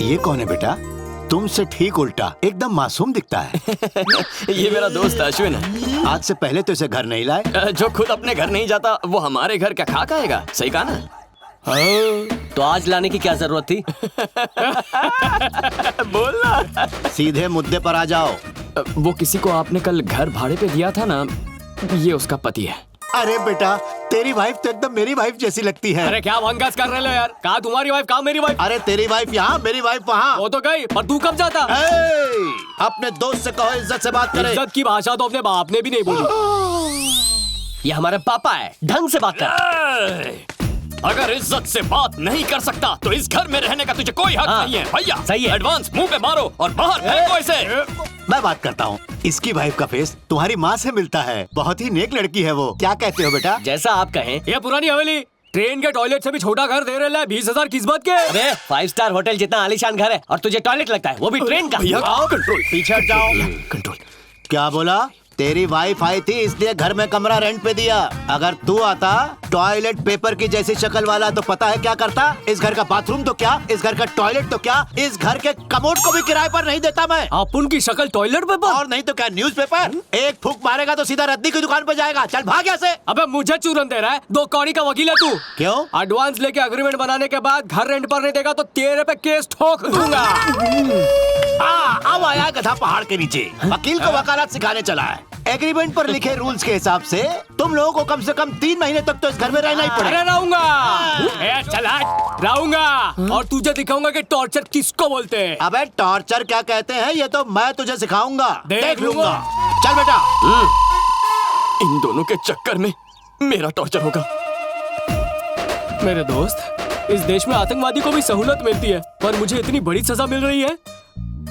ये कौन है बेटा? तुमसे ठीक उल्टा, एकदम मासूम दिखता है। ये मेरा दोस्त अश्विन है। आज से पहले तो इसे घर नहीं लाए। जो खुद अपने घर नहीं जाता वो हमारे घर क्या खा खाएगा? सही कहा ना? तो आज लाने की क्या जरूरत थी? बोलना। सीधे मुद्दे पर आ जाओ। वो किसी को आपने कल घर भाड़े पे दिया था ना, ये उसका पति है। अरे बेटा, तेरी वाइफ तो एकदम मेरी वाइफ जैसी लगती है। अरे क्या भंगास कर रहे हो यार? कहाँ तुम्हारी वाइफ, कहाँ मेरी वाइफ? अरे तेरी वाइफ यहाँ, मेरी वाइफ वहाँ। वो तो गई, पर तू कब जाता? अपने दोस्त से कहो इज्जत से बात करे। इज्जत की भाषा तो अपने बाप ने भी नहीं बोली। ये हमारे पापा है, ढंग से बात कर। अगर इज्जत से बात नहीं कर सकता तो इस घर में रहने का तुझे कोई हक नहीं है। भैया सही है। एडवांस मुंह पे मारो और बाहर फेंको इसे। मैं बात करता हूँ। इसकी वाइफ का फेस तुम्हारी माँ से मिलता है। बहुत ही नेक लड़की है वो। क्या कहते हो बेटा? जैसा आप कहें। ये पुरानी हवेली ट्रेन के टॉयलेट से भी छोटा घर दे रहे हैं 20,000 किस्मत के। अबे 5 स्टार होटल जितना आलीशान घर है और तुझे टॉयलेट लगता है, वो भी ट्रेन का। आओ कंट्रोल, पीछे हट जाओ। कंट्रोल। क्या बोला? तेरी वाइफ आई थी इसलिए घर में कमरा रेंट पे दिया। अगर तू आता टॉयलेट पेपर की जैसी शक्ल वाला तो पता है क्या करता? इस घर का बाथरूम तो क्या, इस घर का टॉयलेट तो क्या, इस घर के कमोड को भी किराए पर नहीं देता मैं। आप उनकी शक्ल टॉयलेट पेपर और नहीं तो क्या न्यूज़पेपर? एक फूक मारेगा तो सीधा रद्दी की दुकान पे जाएगा। चल भाग यहाँ से। अबे मुझे चूरन दे रहा है? 2 कौड़ी का वकील है तू। क्यों? एडवांस लेके एग्रीमेंट बनाने के बाद घर रेंट पर नहीं देगा तो तेरे पे केस ठोक दूंगा। अब आया गधा पहाड़ के नीचे। वकील को वकालत सिखाने चला है। एग्रीमेंट पर लिखे रूल्स के हिसाब से तुम लोगों को कम से कम 3 महीने तक तो इस घर में रहना ही पड़ेगा। अरे रहूंगा, चला रहूंगा और तुझे दिखाऊंगा कि टॉर्चर किसको बोलते हैं। अबे टॉर्चर क्या कहते हैं ये तो मैं तुझे सिखाऊंगा। देख लूंगा। चल बेटा। इन दोनों के चक्कर में मेरा टॉर्चर होगा। मेरे दोस्त, इस देश में आतंकवादी को भी सहूलत मिलती है पर मुझे इतनी बड़ी सजा मिल रही है।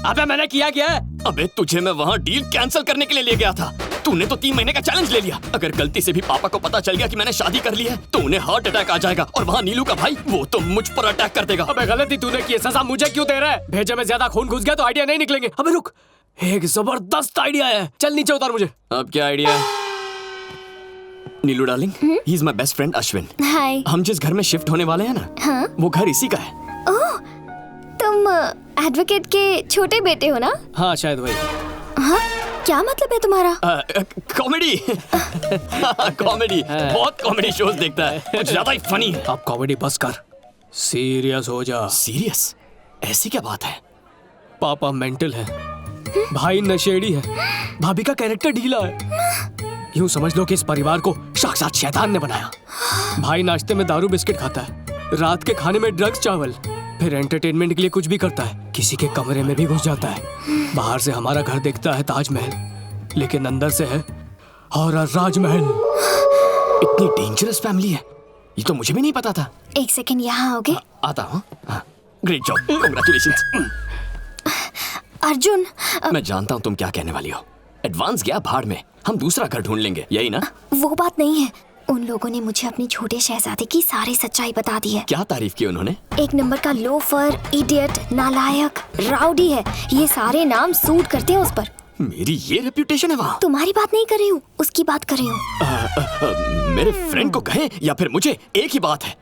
अबे मैंने किया क्या है? अबे तुझे मैं वहाँ डील कैंसिल करने के लिए ले गया था। तूने तो 3 महीने का चैलेंज ले लिया। अगर गलती से भी पापा को पता चल गया कि मैंने शादी कर ली है तो उन्हें हार्ट अटैक आ जाएगा और वहाँ नीलू का भाई वो तो मुझ पर अटैक कर देगा। अबे गलती तूने की, सजा मुझे क्यों दे रहा है? भेजे में ज्यादा खून घुस गया तो आइडिया नहीं निकलेंगे। अबे रुक, एक जबरदस्त आइडिया है। चल नीचे उतार मुझे। अब क्या आइडिया है? Neelu darling, he is my best friend Ashwin. Hi. हम जिस घर में शिफ्ट होने वाले हैं ना, हाँ? वो घर इसी का है। ओह, तुम एडवोकेट के छोटे बेटे हो ना? हाँ शायद वही। हाँ? क्या मतलब है तुम्हारा? कॉमेडी। कॉमेडी, बहुत कॉमेडी शोज देखता है, कुछ ज्यादा ही फनी है। अब कॉमेडी बस कर, सीरियस हो जा। सीरियस? ऐसी क्या बात है? पापा मेंटल है, भाई नशेड़ी है, भाभी का कैरेक्टर ढीला है। यूं समझ लो कि इस परिवार को साक्षात शैतान ने बनाया। भाई नाश्ते में दारू बिस्किट खाता है, रात के खाने में ड्रग्स चावल, फिर एंटरटेनमेंट के लिए कुछ भी करता है। किसी के कमरे में भी घुस जाता है। बाहर से हमारा घर दिखता है ताजमहल, लेकिन अंदर से है हॉरर राजमहल। इतनी डेंजरस फैमिली है, ये तो मुझे भी नहीं पता था। 1 सेकंड यहाँ आओगे? आता हूँ। Great job, congratulations. अर्जुन, मैं जानता हूँ तुम क्या कहने वाली हो। एडवांस गया भाड़ में, हम दूसरा घर ढूंढ लेंगे, यही ना? वो बात नहीं है। उन लोगों ने मुझे अपने छोटे शहजादे की सारी सच्चाई बता दी है। क्या तारीफ की उन्होंने? 1 नंबर का लोफर, इडियट, नालायक, राउडी है। ये सारे नाम सूट करते हैं उस पर। मेरी ये रेप्यूटेशन है वहाँ। तुम्हारी बात नहीं कर रही हूँ, उसकी बात कर रही हूँ। मेरे फ्रेंड को कहें या फिर मुझे, एक ही बात है,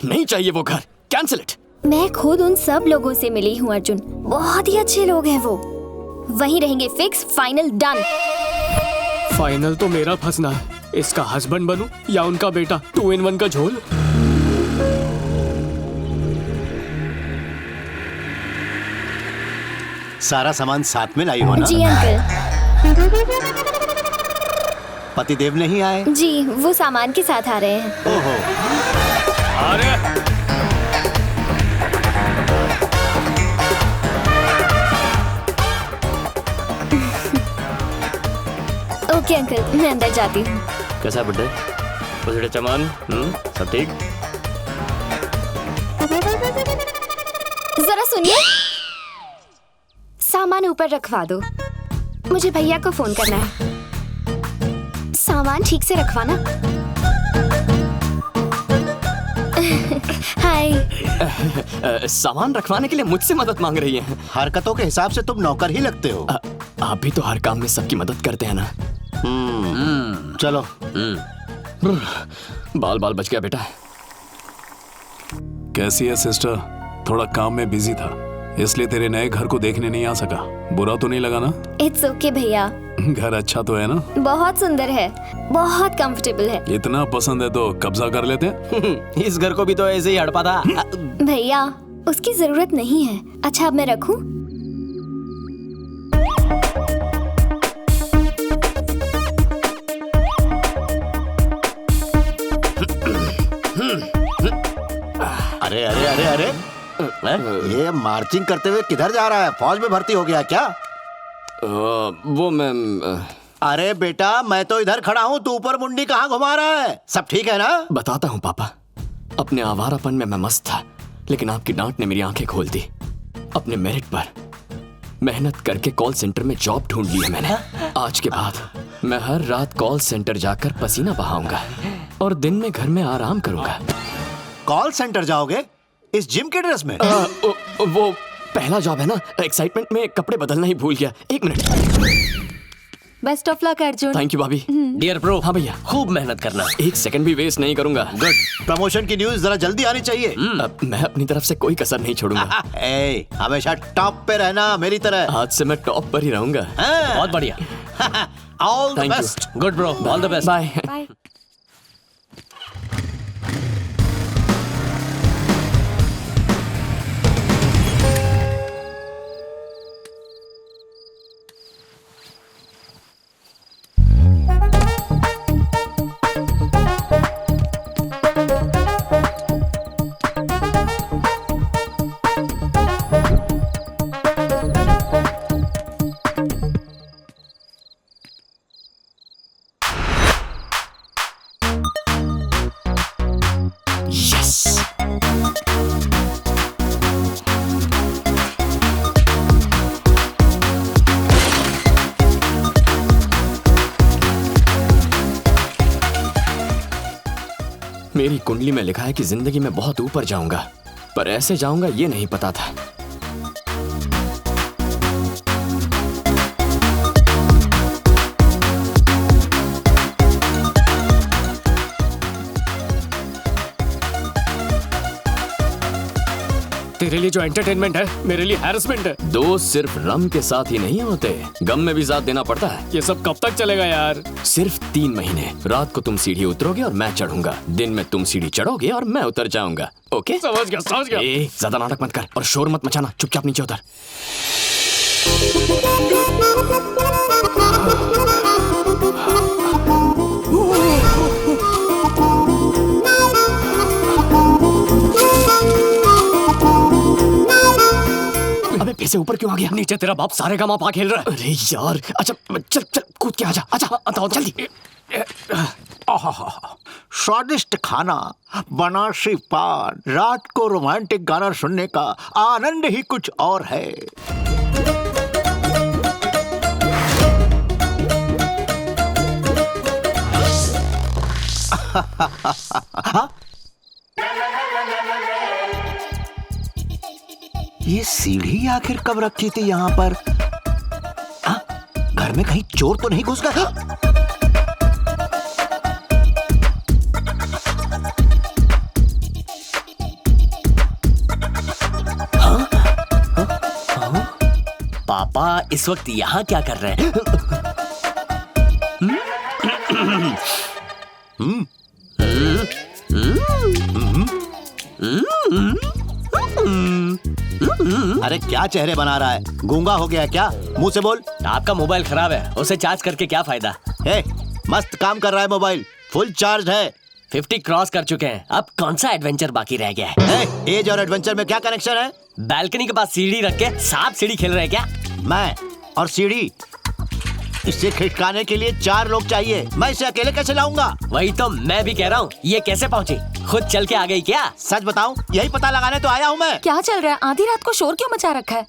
नहीं चाहिए वो घर, कैंसिल इट। मैं खुद उन सब लोगों से मिली हूँ अर्जुन, बहुत ही अच्छे लोग हैं वो। वहीं रहेंगे, फिक्स, फाइनल, डन। फाइनल तो मेरा फंसना है। इसका हस्बैंड बनूं या उनका बेटा, 2 in 1 का झोल। सारा सामान साथ में लाई हो ना? जी अंकल। पतिदेव नहीं आए? जी, वो सामान के साथ आ रहे हैं। ओहो। अरे ओके अंकल, मैं अंदर जाती हूँ। कैसा बर्थडे? पॉजिटिव चमन, सब ठीक? जरा सुनिए, सामान ऊपर रखवा दो, मुझे भैया को फोन करना है। सामान ठीक से रखवाना। हाय। सामान रखवाने के लिए मुझसे मदद मांग रही हैं। हरकतों के हिसाब से तुम नौकर ही लगते हो। आप भी तो हर काम में सबकी मदद करते हैं ना। चलो। बाल बाल बच गया बेटा। कैसी है सिस्टर? थोड़ा काम में बिजी था। इसलिए तेरे नए घर को देखने नहीं आ सका। बुरा तो नहीं लगा ना? इट्स ओके भैया, घर अच्छा तो है ना? बहुत सुंदर है, बहुत कंफर्टेबल है। इतना पसंद है तो कब्जा कर लेते हैं। इस घर को भी तो ऐसे ही हड़पा था। भैया उसकी जरूरत नहीं है। अच्छा अब मैं रखूं? अरे अरे अरे अरे, ये मार्चिंग करते हुए किधर जा रहा है? फौज में भर्ती हो गया क्या? वो मैं अरे बेटा, मैं तो इधर खड़ा हूँ, तू ऊपर मुंडी कहाँ घुमा रहा है? सब ठीक है ना? बताता हूँ पापा। अपने आवारापन में मैं मस्त था, लेकिन आपकी डांट ने मेरी आंखें खोल दी। अपने मेरिट पर मेहनत करके कॉल सेंटर में जॉब ढूंढ ली है मैंने। आज के बाद मैं हर रात कॉल सेंटर जाकर पसीना बहाऊंगा और दिन में घर में आराम करूंगा। कॉल सेंटर जाओगे इस जिम के ड्रेस में? वो पहला जॉब है ना, एक्साइटमेंट में कपड़े बदलना ही भूल गया। 1 minute. Best of luck Arjun. Thank you भाभी। डियर प्रो, हाँ भैया, खूब मेहनत करना। 1 सेकंड भी वेस्ट नहीं करूंगा। गुड। प्रमोशन की न्यूज़ जरा जल्दी आनी चाहिए। मैं अपनी तरफ से कोई कसर नहीं छोड़ूंगा। ए, हमेशा टॉप पे रहना मेरी तरह। आज से मैं टॉप पर ही रहूंगा। बहुत बढ़िया। All the Thank you. Best. Good bro, all the best. Bye. Bye. मेरी कुंडली में लिखा है कि जिंदगी में बहुत ऊपर जाऊंगा, पर ऐसे जाऊंगा ये नहीं पता था। तेरे लिए जो एंटरटेनमेंट है मेरे लिए हैरेसमेंट है। दोस्त सिर्फ रम के साथ ही नहीं होते, गम में भी साथ देना पड़ता है। ये सब कब तक चलेगा यार? सिर्फ 3 महीने। रात को तुम सीढ़ी उतरोगे और मैं चढ़ूंगा, दिन में तुम सीढ़ी चढ़ोगे और मैं उतर जाऊंगा। ओके? समझ गया समझ गया। ज्यादा नाटक मत कर और शोर मत मचाना, चुपचाप नीचे उतर। अबे फिर से ऊपर क्यों आ गया? नीचे तेरा बाप सारे का मापा खेल रहा है। अरे यार, अच्छा चल चल कूद के आजा, आजा बताओ जल्दी। स्वादिष्ट खाना, बनारसी पान, रात को रोमांटिक गाना सुनने का आनंद ही कुछ और है। ये सीढ़ी आखिर कब रखी थी यहाँ पर? घर में कहीं चोर तो नहीं घुस गया? पापा इस वक्त यहाँ क्या कर रहे हैं? अरे क्या चेहरे बना रहा है? गूंगा हो गया क्या? मुंह से बोल। आपका मोबाइल खराब है, उसे चार्ज करके क्या फायदा? हे, मस्त काम कर रहा है मोबाइल, फुल चार्ज है। 50 क्रॉस कर चुके हैं, अब कौन सा एडवेंचर बाकी रह गया है? एज और एडवेंचर में क्या कनेक्शन है? बालकनी के पास सीढ़ी रख के सांप सीढ़ी खेल रहे हैं क्या? मैं और सीढ़ी, इसे खिसकाने के लिए 4 लोग चाहिए। मैं इसे अकेले कैसे लाऊंगा? वही तो मैं भी कह रहा हूँ, ये कैसे पहुँची? खुद चल के आ गई क्या? सच बताऊं, यही पता लगाने तो आया हूँ मैं। क्या चल रहा है? आधी रात को शोर क्यों मचा रखा है?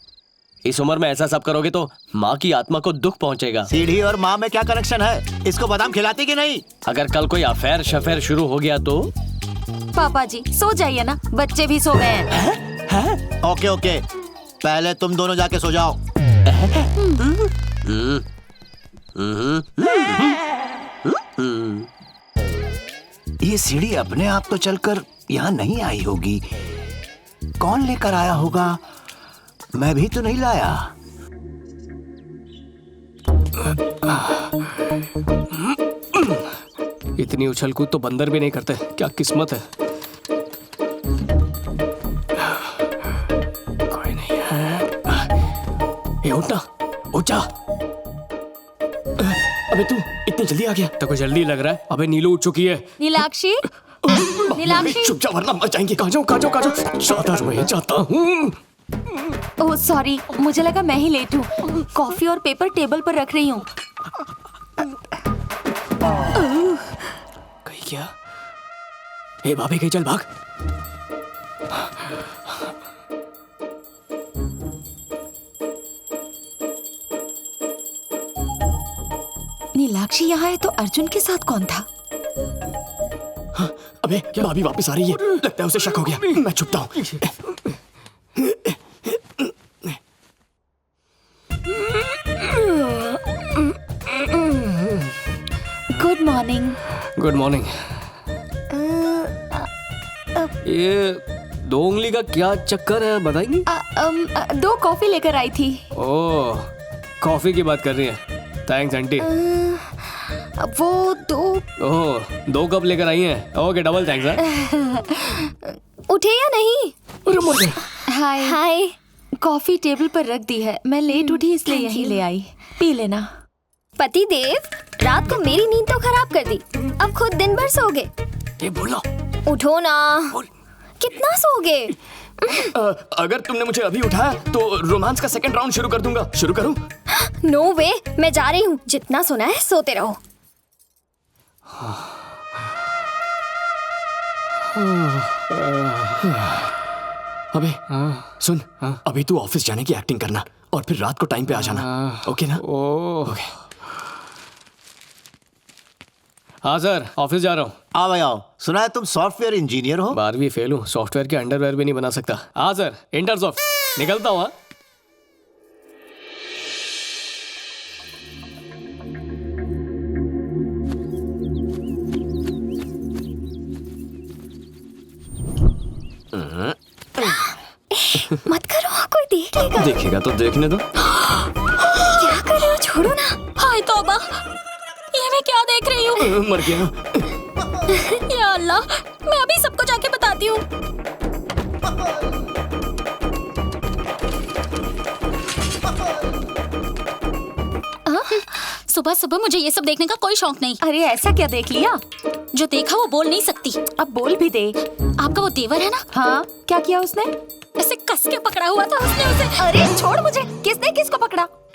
इस उम्र में ऐसा सब करोगे तो माँ की आत्मा को दुख पहुँचेगा। सीढ़ी और माँ में क्या कनेक्शन है? इसको बादाम खिलाती कि नहीं? अगर कल कोई अफेयर शफेयर शुरू हो गया तो? पापा जी सो जाइए ना, बच्चे भी सो गए हैं। ओके ओके, पहले तुम दोनों जाके सो जाओ। ये सीढ़ी अपने आप तो चलकर यहाँ नहीं आई होगी, कौन लेकर आया होगा? मैं भी तो नहीं लाया। इतनी उछल कूद तो बंदर भी नहीं करते। क्या किस्मत है। कोई नहीं है। ए, उठ ना, उठ जा। अबे तू इतनी जल्दी आ गया? तो कोई जल्दी लग रहा है। अबे नीलू उठ चुकी है। नीलाक्षी, नीलाक्षी। चुप जा वरना मर जाएंगे। कहाँ जाऊँ, कहाँ जाऊँ, कहाँ जाऊँ? जाता मैं जाता हूँ। ओह सॉरी, मुझे लगा मैं ही लेट हूँ। कॉफी और पेपर टेबल पर रख रही हूँ। कहीं क्या? ए भाभी, कहीं चल भाग। नीलाक्षी यहाँ है तो अर्जुन के साथ कौन था? अबे भाभी वापस आ रही है। लगता है उसे शक हो गया। मैं छुपता हूँ। Good morning. Good morning. ये 2 उंगली का क्या चक्कर है, बताएंगी? 2 कॉफी लेकर आई थी। ओह, कॉफी की बात कर रही है। Thanks aunty. वो 2। ओह, 2 कप लेकर आई हैं। Okay, double thanks. है उठे या नहीं? हाय हाय। कॉफी टेबल पर रख दी है। मैं लेट उठी इसलिए thank यहीं you. ले आई। पी लेना। पति देव, रात को मेरी नींद तो खराब कर दी। अब खुद दिन भर सोगे। ये बोलो। उठो ना। कितना सोगे? अगर तुमने मुझे अभी उठाया तो रोमांस का सेकंड राउंड शुरू कर दूंगा। शुरू करूं? नो वे, मैं जा रही हूँ। जितना सोना है सोते रहो। अबे सुन, अभी तू ऑफिस जाने की एक्टिंग करना और फिर रात को टाइम पे आ जाना। ओके ना? ओके। हाँ सर, ऑफिस जा रहा हूँ। आओ भाई आओ। सुना है तुम सॉफ्टवेयर इंजीनियर हो? 12वीं फेल हूँ। सॉफ्टवेयर के अंडरवेयर भी नहीं बना सकता। हाँ सर, इंटर्स ऑफ निकलता हूँ। हाँ? मत करो, कोई देख लेगा। देखेगा तो देखने दो। क्या कर रहे हो? छोड़ो ना। हाय तौबा, ये मैं क्या देख रही हूँ? मर गया। या अल्लाह, मैं अभी सबको जाके बताती हूँ। सुबह सुबह मुझे ये सब देखने का कोई शौक नहीं। अरे ऐसा क्या देख लिया? जो देखा वो बोल नहीं सकती। अब बोल भी दे। आपका वो देवर है ना? हाँ, क्या किया उसने? ऐसे कस के पकड़ा हुआ था उसने उसे। अरे छोड़ मुझे। किसने किसको पकड़ा?